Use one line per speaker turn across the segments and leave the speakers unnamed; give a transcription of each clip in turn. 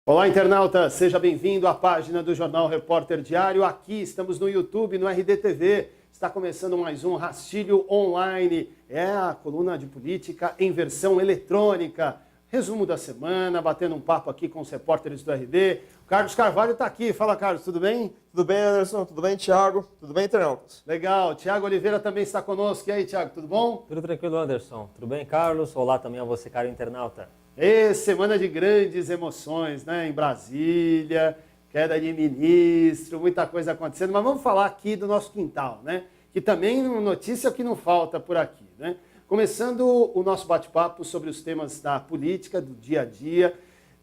Olá, internauta! Seja bem-vindo à página do Jornal Repórter Diário. Aqui estamos no YouTube, no RDTV. Está começando mais um Rastilho Online. É a coluna de política em versão eletrônica. Resumo da semana, batendo um papo aqui com os repórteres do RD. O Carlos Carvalho está aqui. Fala, Carlos, tudo bem?
Tudo bem, Anderson? Tudo bem, Thiago? Tudo bem, internautas?
Legal. Tiago Oliveira também está conosco. E aí, Tiago, tudo bom?
Tudo tranquilo, Anderson. Tudo bem, Carlos? Olá também a você, caro internauta.
Semana de grandes emoções, né? Em Brasília, queda de ministro, muita coisa acontecendo. Mas vamos falar aqui do nosso quintal, né? Que também notícia que não falta por aqui, né? Começando o nosso bate-papo sobre os temas da política, do dia a dia.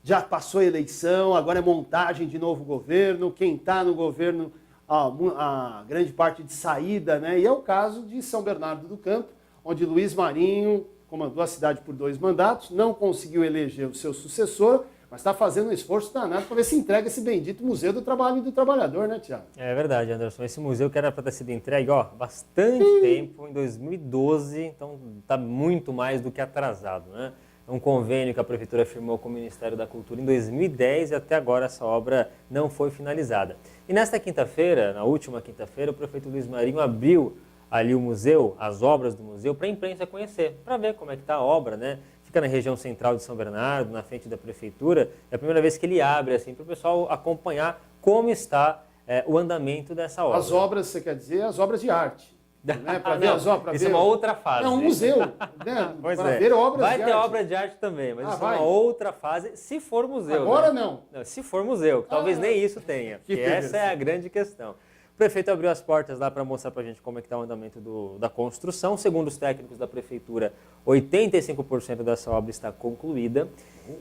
Já passou a eleição, agora é montagem de novo governo. Quem está no governo, a grande parte de saída, né? E é o caso de São Bernardo do Campo, onde Luiz Marinho comandou a cidade por 2 mandatos, não conseguiu eleger o seu sucessor, mas está fazendo um esforço danado para ver se entrega esse bendito Museu do Trabalho e do Trabalhador, né, Tiago?
É verdade, Anderson. Esse museu que era para ter sido entregue há bastante tempo, em 2012, então está muito mais do que atrasado, né? É um convênio que a Prefeitura firmou com o Ministério da Cultura em 2010 e até agora essa obra não foi finalizada. E nesta quinta-feira, na última quinta-feira, o prefeito Luiz Marinho abriu ali o museu, as obras do museu, para a imprensa conhecer, para ver como é que está a obra, né? Fica na região central de São Bernardo, na frente da prefeitura. É a primeira vez que ele abre, assim, para o pessoal acompanhar como está o andamento dessa obra.
As obras, você quer dizer, as obras de arte. Né? Para ver as obras.
Isso é uma outra fase.
É um museu, né? Para ver obras de arte.
Vai ter obra de arte também, mas isso é uma outra fase, se for museu.
Agora
né?
não.
Se for museu, talvez nem isso tenha, porque essa é a grande questão. O prefeito abriu as portas lá para mostrar para a gente como é que está o andamento da construção. Segundo os técnicos da prefeitura, 85% dessa obra está concluída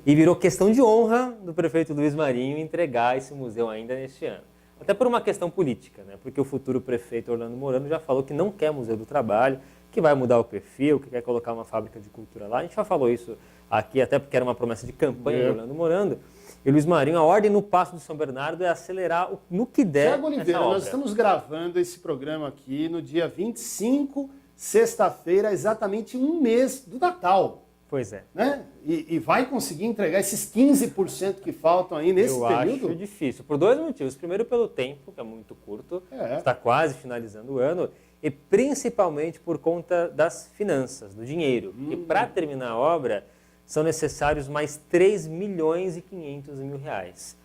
e virou questão de honra do prefeito Luiz Marinho entregar esse museu ainda neste ano. Até por uma questão política, né? Porque o futuro prefeito Orlando Morando já falou que não quer Museu do Trabalho, que vai mudar o perfil, que quer colocar uma fábrica de cultura lá. A gente já falou isso aqui, até porque era uma promessa de campanha do Orlando Morando. E Luiz Marinho, a ordem no Paço de São Bernardo é acelerar no que der.
Tiago Oliveira, nós estamos gravando esse programa aqui no dia 25, sexta-feira, exatamente um mês do Natal.
Pois é.
Né? E vai conseguir entregar esses 15% que faltam aí nesse período?
Eu acho difícil, por 2 motivos. Primeiro, pelo tempo, que é muito curto, está quase finalizando o ano, e principalmente por conta das finanças, do dinheiro. E para terminar a obra, são necessários mais 3 milhões e 500 mil reais.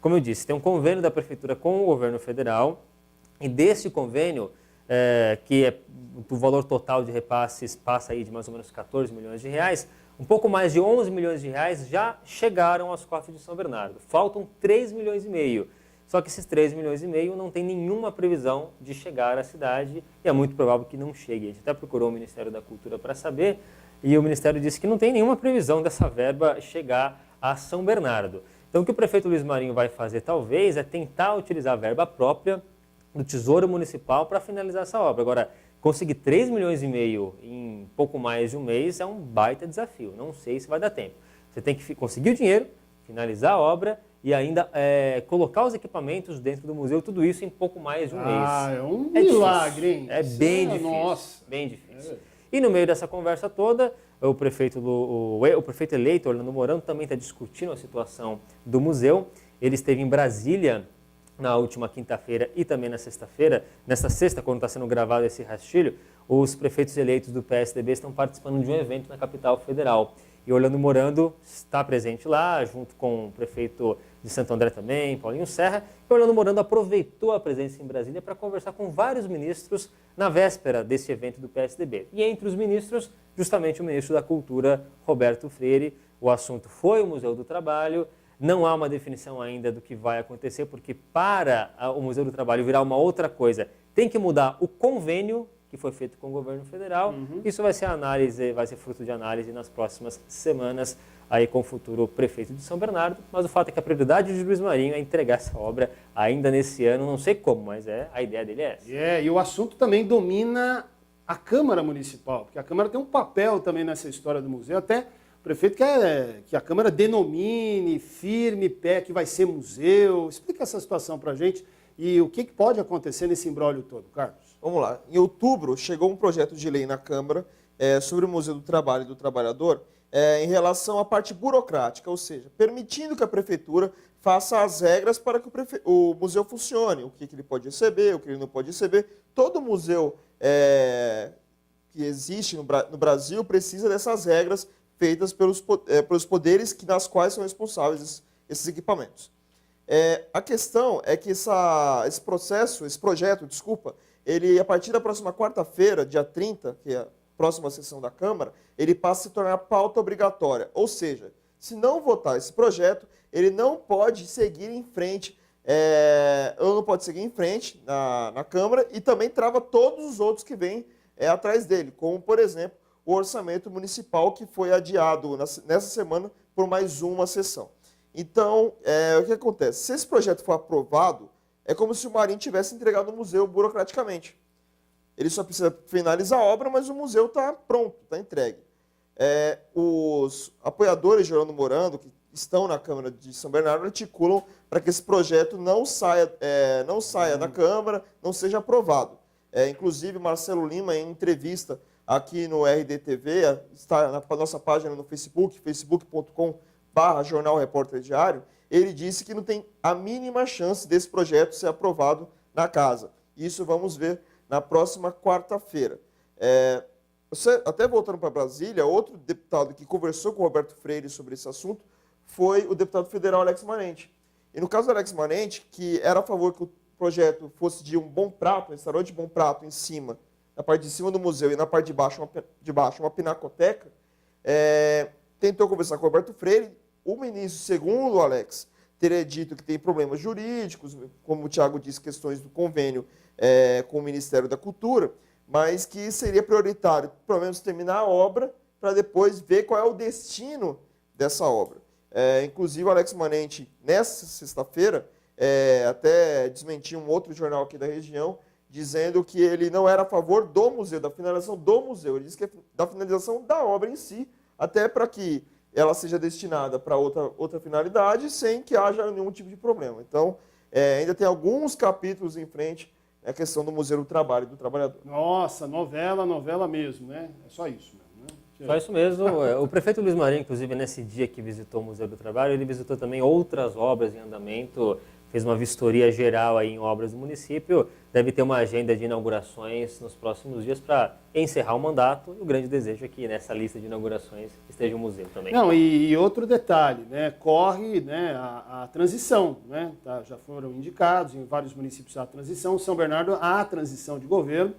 Como eu disse, tem um convênio da Prefeitura com o governo federal, e desse convênio, o valor total de repasses passa aí de mais ou menos 14 milhões de reais, um pouco mais de 11 milhões de reais já chegaram aos cofres de São Bernardo. Faltam 3 milhões e meio. Só que esses 3 milhões e meio não tem nenhuma previsão de chegar à cidade e é muito provável que não chegue. A gente até procurou o Ministério da Cultura para saber e o Ministério disse que não tem nenhuma previsão dessa verba chegar a São Bernardo. Então o que o prefeito Luiz Marinho vai fazer talvez é tentar utilizar a verba própria do Tesouro Municipal para finalizar essa obra. Agora, conseguir 3 milhões e meio em pouco mais de um mês é um baita desafio. Não sei se vai dar tempo. Você tem que conseguir o dinheiro, finalizar a obra e ainda colocar os equipamentos dentro do museu, tudo isso em pouco mais de um mês.
É um milagre, hein?
É bem difícil.
Nossa.
Bem difícil. E no meio dessa conversa toda, o prefeito eleito, Orlando Morando, também está discutindo a situação do museu. Ele esteve em Brasília na última quinta-feira e também na sexta-feira. Nesta sexta, quando está sendo gravado esse rastilho, os prefeitos eleitos do PSDB estão participando de um evento na capital federal. E Orlando Morando está presente lá, junto com o prefeito de Santo André também, Paulinho Serra. E Orlando Morando aproveitou a presença em Brasília para conversar com vários ministros na véspera desse evento do PSDB. E entre os ministros, justamente o ministro da Cultura, Roberto Freire. O assunto foi o Museu do Trabalho. Não há uma definição ainda do que vai acontecer, porque para o Museu do Trabalho virar uma outra coisa, tem que mudar o convênio que foi feito com o governo federal. Isso vai ser fruto de análise nas próximas semanas aí com o futuro prefeito de São Bernardo. Mas o fato é que a prioridade de Luiz Marinho é entregar essa obra ainda nesse ano, não sei como, mas a ideia dele é essa.
E o assunto também domina a Câmara Municipal, porque a Câmara tem um papel também nessa história do museu, até o prefeito quer que a Câmara denomine, firme pé que vai ser museu. Explica essa situação para a gente e o que pode acontecer nesse imbróglio todo, Carlos.
Vamos lá. Em outubro, chegou um projeto de lei na Câmara sobre o Museu do Trabalho e do Trabalhador, em relação à parte burocrática, ou seja, permitindo que a prefeitura faça as regras para que o museu funcione, o que ele pode receber, o que ele não pode receber. Todo museu que existe no Brasil precisa dessas regras feitas pelos poderes nas quais são responsáveis esses equipamentos. A questão é que esse projeto, ele, a partir da próxima quarta-feira, dia 30, que é a próxima sessão da Câmara, ele passa a se tornar pauta obrigatória. Ou seja, se não votar esse projeto, ele não pode seguir em frente, na Câmara, e também trava todos os outros que vêm atrás dele, como, por exemplo, o orçamento municipal, que foi adiado nessa semana por mais uma sessão. Então, o que acontece? Se esse projeto for aprovado, é como se o Marinho tivesse entregado o museu burocraticamente. Ele só precisa finalizar a obra, mas o museu está pronto, está entregue. Os apoiadores de Orlando Morando, que estão na Câmara de São Bernardo, articulam para que esse projeto não saia da Câmara, não seja aprovado. Inclusive, Marcelo Lima, em entrevista aqui no RDTV, está na nossa página no Facebook, facebook.com/Jornal Repórter Diário, ele disse que não tem a mínima chance desse projeto ser aprovado na casa. Isso vamos ver na próxima quarta-feira. Até voltando para Brasília, outro deputado que conversou com o Roberto Freire sobre esse assunto foi o deputado federal Alex Manente. E no caso do Alex Manente, que era a favor que o projeto fosse de um bom prato, um restaurante de bom prato em cima, na parte de cima do museu e na parte de baixo uma pinacoteca, tentou conversar com o Roberto Freire. O ministro, segundo o Alex, teria dito que tem problemas jurídicos, como o Thiago disse, questões do convênio com o Ministério da Cultura, mas que seria prioritário, pelo menos, terminar a obra para depois ver qual é o destino dessa obra. Inclusive, o Alex Manente, nessa sexta-feira, até desmentiu um outro jornal aqui da região, dizendo que ele não era a favor do museu, da finalização do museu. Ele disse que é da finalização da obra em si, até para que ela seja destinada para outra finalidade, sem que haja nenhum tipo de problema. Então, ainda tem alguns capítulos em frente a questão do Museu do Trabalho e do Trabalhador.
Nossa, novela mesmo, né? É só isso mesmo, né?
Só isso mesmo. O prefeito Luiz Marinho, inclusive, nesse dia que visitou o Museu do Trabalho, ele visitou também outras obras em andamento, fez uma vistoria geral aí em obras do município, deve ter uma agenda de inaugurações nos próximos dias para encerrar o mandato. E o grande desejo é que nessa lista de inaugurações esteja o museu também.
Não, e outro detalhe, né? Corre, né, a transição, né? Já foram indicados em vários municípios a transição, São Bernardo a transição de governo,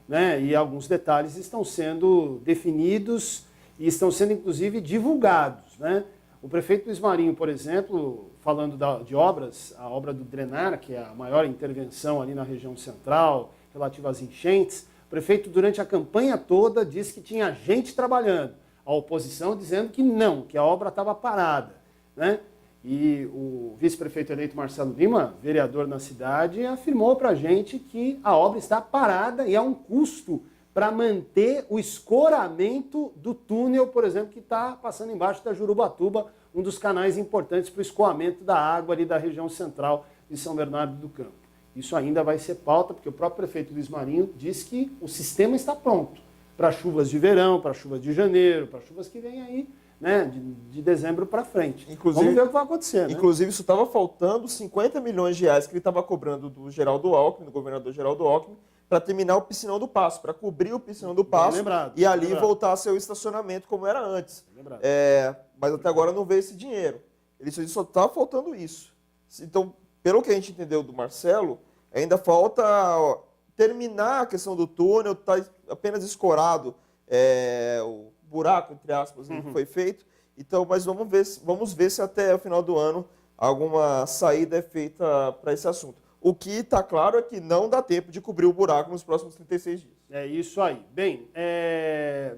né? E alguns detalhes estão sendo definidos e estão sendo, inclusive, divulgados, né? O prefeito Luiz Marinho, por exemplo, falando de obras, a obra do Drenar, que é a maior intervenção ali na região central, relativa às enchentes, o prefeito, durante a campanha toda, disse que tinha gente trabalhando. A oposição dizendo que não, que a obra estava parada, né? E o vice-prefeito eleito Marcelo Lima, vereador na cidade, afirmou para a gente que a obra está parada e há um custo para manter o escoramento do túnel, por exemplo, que está passando embaixo da Jurubatuba, um dos canais importantes para o escoamento da água ali da região central de São Bernardo do Campo. Isso ainda vai ser pauta, porque o próprio prefeito Luiz Marinho diz que o sistema está pronto para chuvas de verão, para chuvas de janeiro, para chuvas que vêm aí, né, de dezembro para frente. Vamos ver o que vai acontecer.
Inclusive, isso estava faltando 50 milhões de reais que ele estava cobrando do Geraldo Alckmin, do governador Geraldo Alckmin, para terminar o Piscinão do Paço, para cobrir o Piscinão do Paço e ali voltar a ser o estacionamento como era antes. Mas até agora não veio esse dinheiro. Ele só está faltando isso. Então, pelo que a gente entendeu do Marcelo, ainda falta terminar a questão do túnel, está apenas escorado o buraco, entre aspas, que foi feito. Então, mas vamos ver se até o final do ano alguma saída é feita para esse assunto. O que está claro é que não dá tempo de cobrir o buraco nos próximos 36 dias.
É isso aí. Bem,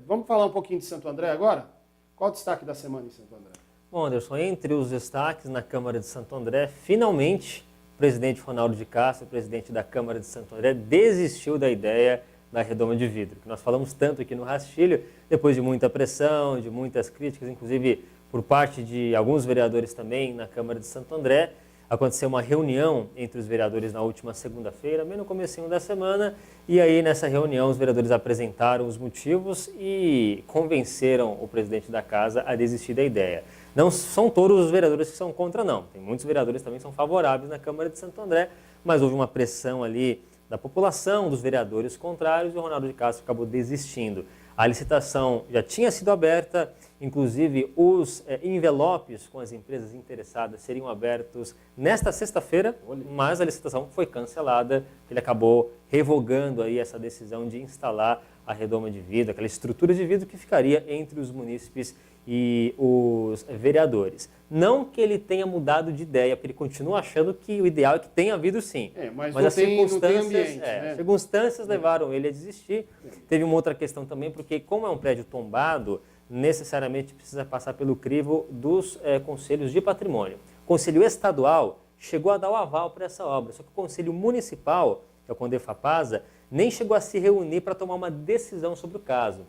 vamos falar um pouquinho de Santo André agora? Qual o destaque da semana em Santo André?
Bom, Anderson, entre os destaques na Câmara de Santo André, finalmente o presidente Ronaldo de Castro, presidente da Câmara de Santo André, desistiu da ideia da redoma de vidro, que nós falamos tanto aqui no Rastilho, depois de muita pressão, de muitas críticas, inclusive por parte de alguns vereadores também na Câmara de Santo André. aconteceu uma reunião entre os vereadores na última segunda-feira, bem no comecinho da semana, e aí nessa reunião os vereadores apresentaram os motivos e convenceram o presidente da casa a desistir da ideia. Não são todos os vereadores que são contra, não. Tem muitos vereadores também que são favoráveis na Câmara de Santo André, mas houve uma pressão ali da população, dos vereadores contrários, e o Ronaldo de Castro acabou desistindo. A licitação já tinha sido aberta, inclusive os envelopes com as empresas interessadas seriam abertos nesta sexta-feira, mas a licitação foi cancelada. Ele acabou revogando aí essa decisão de instalar a redoma de vidro, aquela estrutura de vidro que ficaria entre os munícipes e os vereadores. Não que ele tenha mudado de ideia, porque ele continua achando que o ideal é que tenha vidro sim.
Mas
as circunstâncias,
ambiente, né?
circunstâncias levaram ele a desistir. Teve uma outra questão também, porque como é um prédio tombado, necessariamente precisa passar pelo crivo dos conselhos de patrimônio. O Conselho Estadual chegou a dar o aval para essa obra, só que o Conselho Municipal, que é o Condefapasa, nem chegou a se reunir para tomar uma decisão sobre o caso.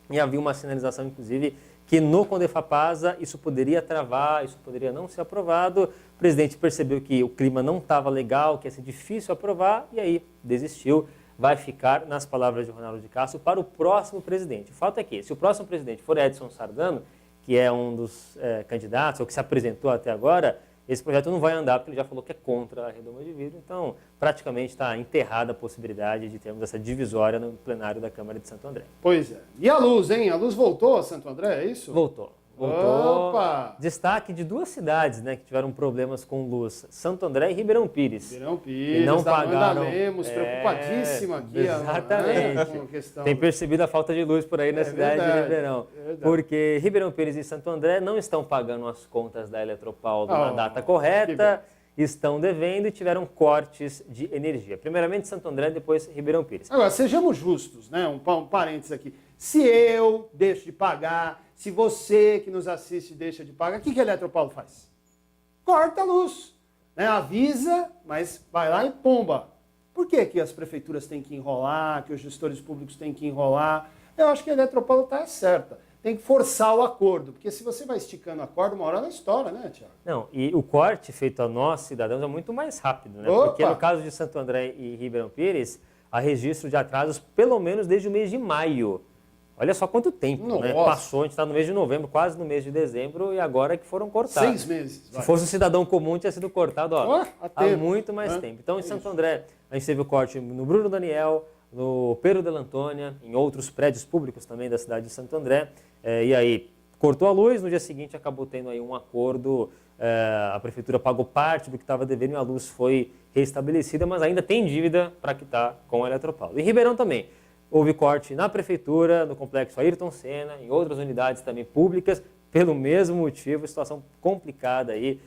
E havia uma sinalização, inclusive, que no Condefapasa isso poderia travar, isso poderia não ser aprovado. O presidente percebeu que o clima não estava legal, que ia ser difícil aprovar, e aí desistiu. Vai ficar, nas palavras de Ronaldo de Castro, para o próximo presidente. O fato é que, se o próximo presidente for Edson Sardano, que é um dos candidatos, ou que se apresentou até agora, esse projeto não vai andar, porque ele já falou que é contra a redoma de vidro. Então, praticamente está enterrada a possibilidade de termos essa divisória no plenário da Câmara de Santo André.
Pois é. E a luz, hein? A luz voltou a Santo André, é isso?
Voltou.
Opa!
Destaque de duas cidades, né, que tiveram problemas com luz: Santo André e Ribeirão Pires.
Ribeirão Pires,
e não
da
pagaram.
Amanda Lemos, preocupadíssima aqui.
Exatamente.
Com a questão.
Tem percebido a falta de luz por aí na cidade
verdade,
de Ribeirão. Porque Ribeirão Pires e Santo André não estão pagando as contas da Eletropaulo na data correta, estão devendo e tiveram cortes de energia. Primeiramente Santo André, depois Ribeirão Pires.
Agora, sejamos justos, né? Um parênteses aqui. Se eu deixo de pagar, se você que nos assiste deixa de pagar, o que a Eletropaulo faz? Corta a luz. Né? Avisa, mas vai lá e pomba. Por que que as prefeituras têm que enrolar, que os gestores públicos têm que enrolar? Eu acho que a Eletropaulo está certa. Tem que forçar o acordo, porque se você vai esticando o acordo, uma hora ela estoura, né, Tiago?
Não, e o corte feito a nós, cidadãos, é muito mais rápido, né?
Opa!
Porque no caso de Santo André e Ribeirão Pires, há registro de atrasos pelo menos desde o mês de maio. Olha só quanto tempo, né? Passou, a gente está no mês de novembro, quase no mês de dezembro, e agora é que foram cortados.
6 meses.
Se fosse um cidadão comum, tinha sido cortado há muito mais tempo. Então, em Santo André, a gente teve o corte no Bruno Daniel, no Pero de la Antônia, em outros prédios públicos também da cidade de Santo André. E aí, cortou a luz, no dia seguinte acabou tendo aí um acordo, a prefeitura pagou parte do que estava devendo e a luz foi restabelecida, mas ainda tem dívida para quitar com a Eletropaulo. Em Ribeirão também. Houve corte na prefeitura, no complexo Ayrton Senna, em outras unidades também públicas, pelo mesmo motivo, situação complicada aí,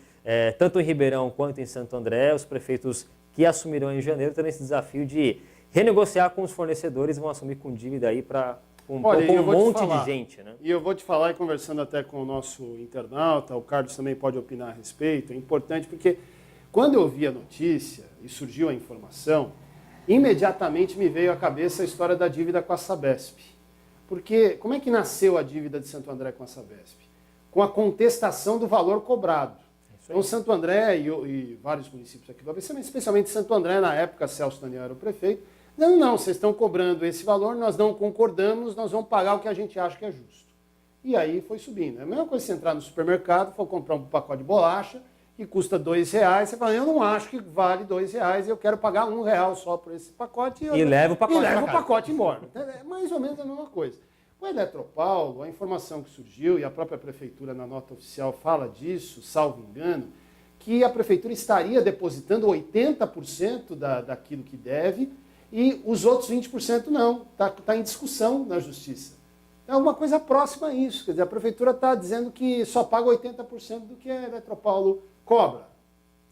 tanto em Ribeirão quanto em Santo André. Os prefeitos que assumirão em janeiro terão esse desafio de renegociar com os fornecedores e vão assumir com dívida aí para um monte de gente. Né?
E eu vou te falar, e conversando até com o nosso internauta, o Carlos também pode opinar a respeito, é importante porque quando eu vi a notícia e surgiu a informação, imediatamente me veio à cabeça a história da dívida com a Sabesp. Porque como é que nasceu a dívida de Santo André com a Sabesp? Com a contestação do valor cobrado. Então, Santo André e vários municípios aqui do ABC, mas especialmente Santo André, na época, Celso Daniel era o prefeito, não, vocês estão cobrando esse valor, nós não concordamos, nós vamos pagar o que a gente acha que é justo. E aí foi subindo. É a mesma coisa você entrar no supermercado, for comprar um pacote de bolacha, que custa R$2, você fala, eu não acho que vale R$2, eu quero pagar R$1 só por esse pacote.
E leva o
pacote embora. É mais ou menos a mesma coisa. O Eletropaulo, a informação que surgiu, e a própria prefeitura na nota oficial fala disso, salvo engano, que a prefeitura estaria depositando 80% daquilo que deve e os outros 20% não. Está em discussão na justiça. É alguma coisa próxima a isso. Quer dizer, a prefeitura está dizendo que só paga 80% do que a Eletropaulo cobra.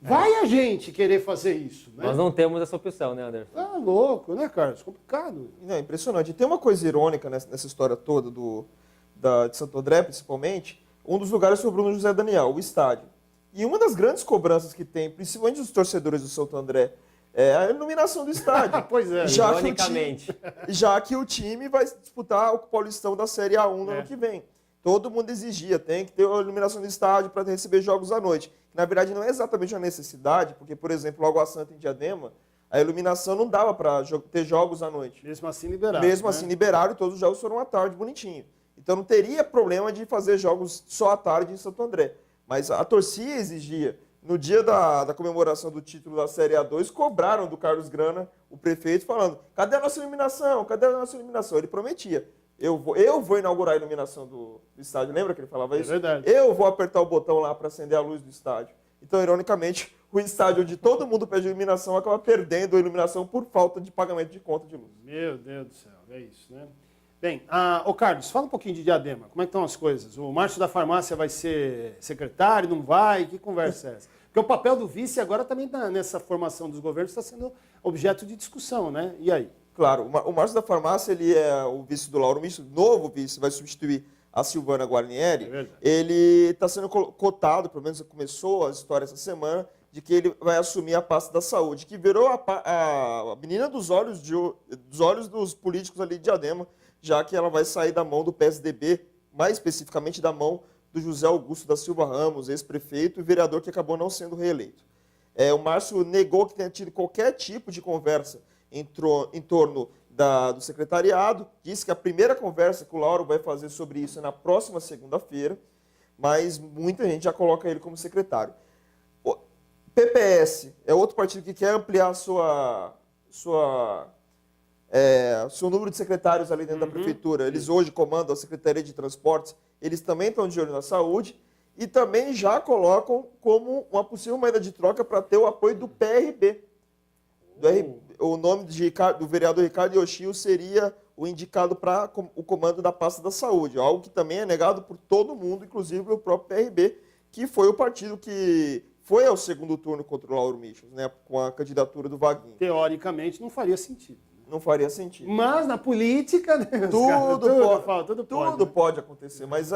Vai a gente querer fazer isso, né?
Nós não temos essa opção, né, Anderson?
Tá louco, né, Carlos? Complicado.
Não, é impressionante. E tem uma coisa irônica nessa história toda de Santo André, principalmente. Um dos lugares foi o Bruno José Daniel, o estádio. E uma das grandes cobranças que tem, principalmente dos torcedores do Santo André, é a iluminação do estádio.
Pois é.
Ironicamente.
Já que o time vai disputar o Paulistão da Série A1 no ano que vem. todo mundo exigia, tem que ter a iluminação do estádio para receber jogos à noite. Na verdade, não é exatamente uma necessidade, porque, por exemplo, o Água Santa em Diadema, a iluminação não dava para ter jogos à noite.
Mesmo assim liberaram.
Mesmo assim liberaram e todos os jogos foram à tarde, bonitinho. Então não teria problema de fazer jogos só à tarde em Santo André. Mas a torcida exigia. No dia da comemoração do título da Série A2, cobraram do Carlos Grana, o prefeito, falando: cadê a nossa iluminação? Cadê a nossa iluminação? Ele prometia: eu vou inaugurar a iluminação do estádio. Lembra que ele falava isso?
É verdade.
Eu vou apertar o botão lá para acender a luz do estádio. Então, ironicamente, o estádio onde todo mundo pede iluminação acaba perdendo a iluminação por falta de pagamento de conta de luz.
Meu Deus do céu, é isso, né? Bem, ô Carlos, fala um pouquinho de Diadema. Como é que estão as coisas? O Márcio da Farmácia vai ser secretário, não vai? Que conversa é essa? Porque o papel do vice agora também nessa formação dos governos está sendo objeto de discussão, né? E aí?
Claro, o Márcio da Farmácia, ele é o vice do Lauro Misto, novo vice, vai substituir a Silvana Guarnieri. Ele está sendo cotado, pelo menos começou a história essa semana, de que ele vai assumir a pasta da saúde, que virou a menina dos olhos dos políticos ali de Diadema, já que ela vai sair da mão do PSDB, mais especificamente da mão do José Augusto da Silva Ramos, ex-prefeito e vereador que acabou não sendo reeleito. O Márcio negou que tenha tido qualquer tipo de conversa em torno do secretariado, disse que a primeira conversa que o Lauro vai fazer sobre isso é na próxima segunda-feira, mas muita gente já coloca ele como secretário. O PPS é outro partido que quer ampliar seu número de secretários ali dentro da prefeitura. Eles hoje comandam a Secretaria de Transportes, eles também estão de olho na saúde e também já colocam como uma possível moeda de troca para ter o apoio do PRB. O nome do vereador Ricardo Yoshio seria o indicado para o comando da pasta da saúde, algo que também é negado por todo mundo, inclusive pelo próprio PRB, que foi o partido que foi ao segundo turno contra o Lauro Michels, né, com a candidatura do Vaguinho.
Teoricamente não faria sentido.
Não faria sentido.
Mas na política, né,
tudo pode acontecer. Mas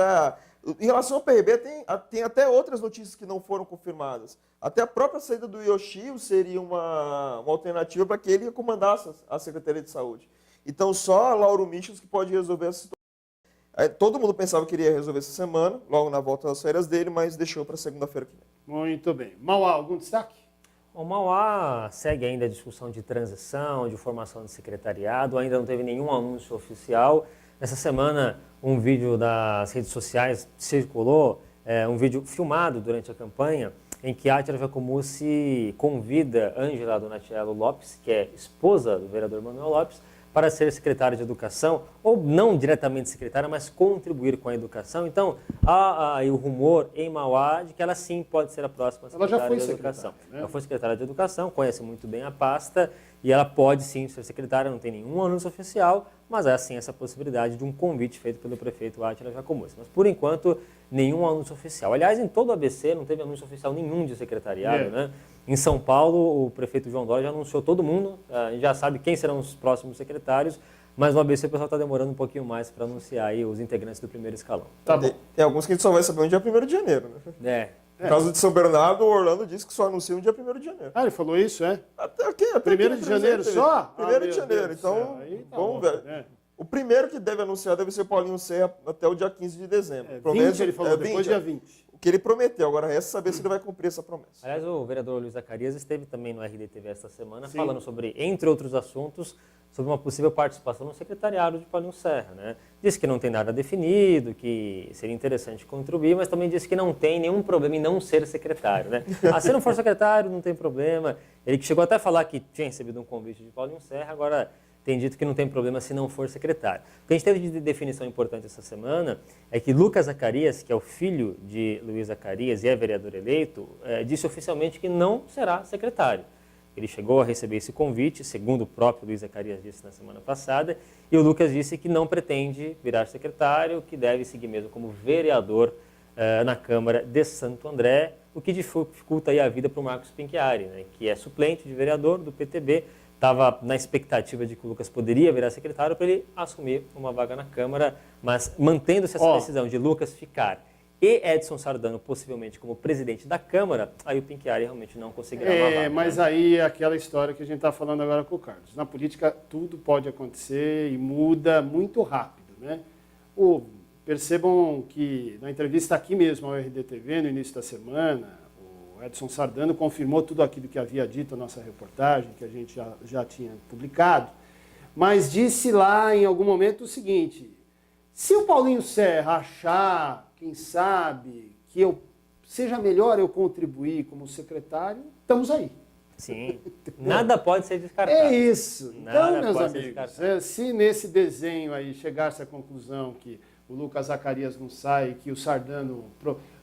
em relação ao PRB, tem até outras notícias que não foram confirmadas. Até a própria saída do Yoshio seria uma alternativa para que ele comandasse a Secretaria de Saúde. Então, só Lauro Michels que pode resolver essa situação. Todo mundo pensava que iria resolver essa semana, logo na volta das férias dele, mas deixou para segunda-feira que vem.
Muito bem. Mauá, algum destaque?
O Mauá segue ainda a discussão de transição, de formação de secretariado, ainda não teve nenhum anúncio oficial. Essa semana, um vídeo das redes sociais circulou, um vídeo filmado durante a campanha, em que Átila Jacomuzzi convida Ângela Donatiello Lopes, que é esposa do vereador Manuel Lopes, para ser secretária de Educação, ou não diretamente secretária, mas contribuir com a educação. Então, há aí o rumor em Mauá de que ela sim pode ser a próxima secretária de Educação. Né? Ela foi secretária de Educação, conhece muito bem a pasta, e ela pode sim ser secretária, não tem nenhum anúncio oficial, mas há sim essa possibilidade de um convite feito pelo prefeito Átila Jacomuzzi. Mas, por enquanto, nenhum anúncio oficial. Aliás, em todo o ABC não teve anúncio oficial nenhum de secretariado, né? Em São Paulo, o prefeito João Dória já anunciou todo mundo, a gente já sabe quem serão os próximos secretários, mas no ABC o pessoal está demorando um pouquinho mais para anunciar aí os integrantes do primeiro escalão.
Tá bom. Tem alguns que a gente só vai saber no dia 1º de janeiro, né? No caso de São Bernardo, o Orlando disse que só anuncia no dia 1º de janeiro.
Ah, ele falou isso, é?
Até 1º
de janeiro só?
1º de janeiro, então vamos ver.
Né?
O primeiro que deve anunciar deve ser Paulinho Serra até o dia 15 de dezembro.
20, ele falou, depois dia 20.
O que ele prometeu, agora resta saber se ele vai cumprir essa promessa.
Aliás, o vereador Luiz Zacarias esteve também no RDTV esta semana, falando sobre, entre outros assuntos, sobre uma possível participação no secretariado de Paulinho Serra, né? Disse que não tem nada definido, que seria interessante contribuir, mas também disse que não tem nenhum problema em não ser secretário, né? Se não for secretário, não tem problema. Ele que chegou até a falar que tinha recebido um convite de Paulinho Serra, agora tem dito que não tem problema se não for secretário. O que a gente teve de definição importante essa semana é que Lucas Zacarias, que é o filho de Luiz Zacarias e é vereador eleito, disse oficialmente que não será secretário. Ele chegou a receber esse convite, segundo o próprio Luiz Zacarias disse na semana passada, e o Lucas disse que não pretende virar secretário, que deve seguir mesmo como vereador na Câmara de Santo André, o que dificulta aí a vida para o Marcos Pinchiari, né, que é suplente de vereador do PTB, estava na expectativa de que o Lucas poderia virar secretário para ele assumir uma vaga na Câmara, mas mantendo-se essa decisão de Lucas ficar e Edson Sardano possivelmente como presidente da Câmara, aí o Pinchiari realmente não conseguirá uma vaga.
Mas aí é aquela história que a gente está falando agora com o Carlos. Na política tudo pode acontecer e muda muito rápido, né? percebam que na entrevista aqui mesmo ao RDTV, no início da semana, o Edson Sardano confirmou tudo aquilo que havia dito na nossa reportagem, que a gente já tinha publicado, mas disse lá em algum momento o seguinte: se o Paulinho Serra achar, quem sabe, que seja melhor eu contribuir como secretário, estamos aí.
Sim, nada pode ser descartado.
É isso. Então, meus amigos, se nesse desenho aí chegar-se à conclusão que o Lucas Zacarias não sai, que o Sardano,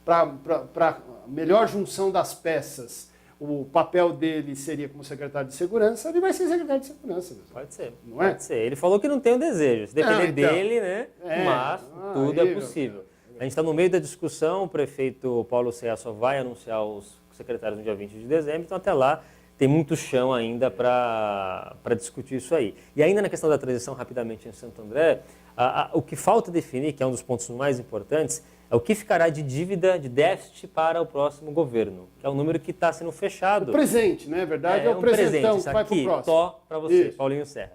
para melhor junção das peças, o papel dele seria como secretário de segurança, ele vai ser secretário de segurança.
Pode ser,
não é?
Pode ser. Ele falou que não tem o desejo, se depender dele, né? Mas tudo é possível. A gente está no meio da discussão, o prefeito Paulo Serra só vai anunciar os secretários no dia 20 de dezembro, então até lá tem muito chão ainda para discutir isso aí. E ainda na questão da transição, rapidamente, em Santo André, o que falta definir, que é um dos pontos mais importantes, é o que ficará de dívida, de déficit para o próximo governo, que é um número que está sendo fechado.
O presente, né? verdade, é o presentão que vai para o próximo.
Tó para você,
isso.
Paulinho Serra.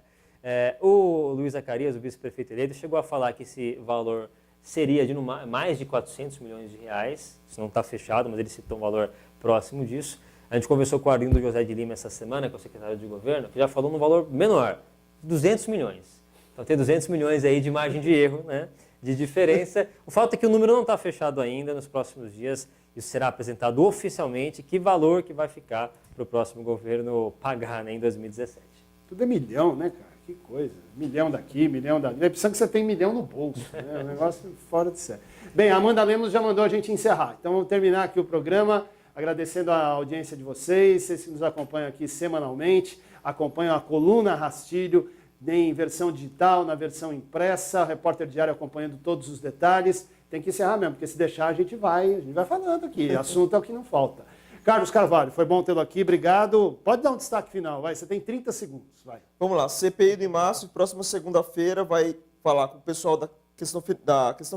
O Luiz Zacarias, o vice-prefeito eleito, chegou a falar que esse valor seria de mais de 400 milhões de reais, isso não está fechado, mas ele citou um valor próximo disso. A gente conversou com o Arlindo José de Lima essa semana, que é o secretário de governo, que já falou num valor menor, 200 milhões. Então tem 200 milhões aí de margem de erro, né, de diferença. O fato é que o número não está fechado ainda, nos próximos dias isso será apresentado oficialmente, que valor que vai ficar para o próximo governo pagar, né, em 2017.
Tudo é milhão, né, cara? Que coisa. Milhão daqui, milhão dali. É pensando que você tem milhão no bolso, né? Um negócio fora de série. Bem, a Amanda Lemos já mandou a gente encerrar. Então vamos terminar aqui o programa, agradecendo a audiência de vocês que nos acompanham aqui semanalmente, acompanham a coluna Rastilho em versão digital, na versão impressa, o Repórter Diário acompanhando todos os detalhes. Tem que encerrar mesmo, porque se deixar a gente vai falando aqui, assunto é o que não falta. Carlos Carvalho, foi bom tê-lo aqui, obrigado. Pode dar um destaque final, vai, você tem 30 segundos, vai.
Vamos lá, CPI do IMASP, próxima segunda-feira vai falar com o pessoal da questão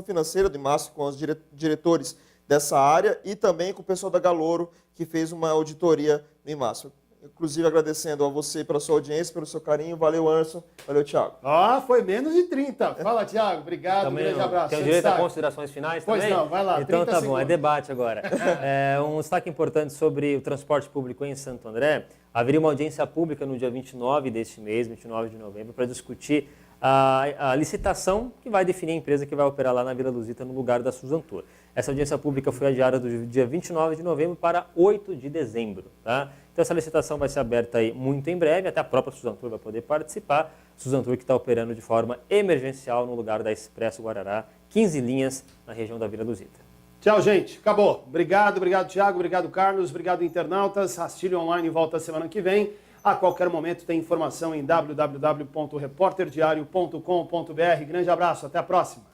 financeira do IMASP, com os diretores dessa área e também com o pessoal da Galouro, que fez uma auditoria no IMASP. Inclusive agradecendo a você pela sua audiência, pelo seu carinho. Valeu, Anderson. Valeu, Thiago.
Foi menos de 30. Fala, Thiago. Obrigado,
também
grande abraço.
Tem o direito a considerações finais também?
Pois não, vai lá.
Então tá
segundos.
bom, é debate agora. Um destaque importante sobre o transporte público em Santo André. Haveria uma audiência pública no dia 29 deste mês, 29 de novembro, para discutir a licitação que vai definir a empresa que vai operar lá na Vila Luzita, no lugar da Suzan Tour. Essa audiência pública foi adiada do dia 29 de novembro para 8 de dezembro. Tá? Então essa licitação vai ser aberta aí muito em breve, até a própria Suzan Tour vai poder participar. Suzan Tour que está operando de forma emergencial no lugar da Expresso Guarará, 15 linhas na região da Vila Luzita.
Tchau, gente. Acabou. Obrigado, Thiago, obrigado, Carlos, obrigado, internautas. Rastilho Online volta semana que vem. A qualquer momento tem informação em www.reporterdiario.com.br. Grande abraço, até a próxima.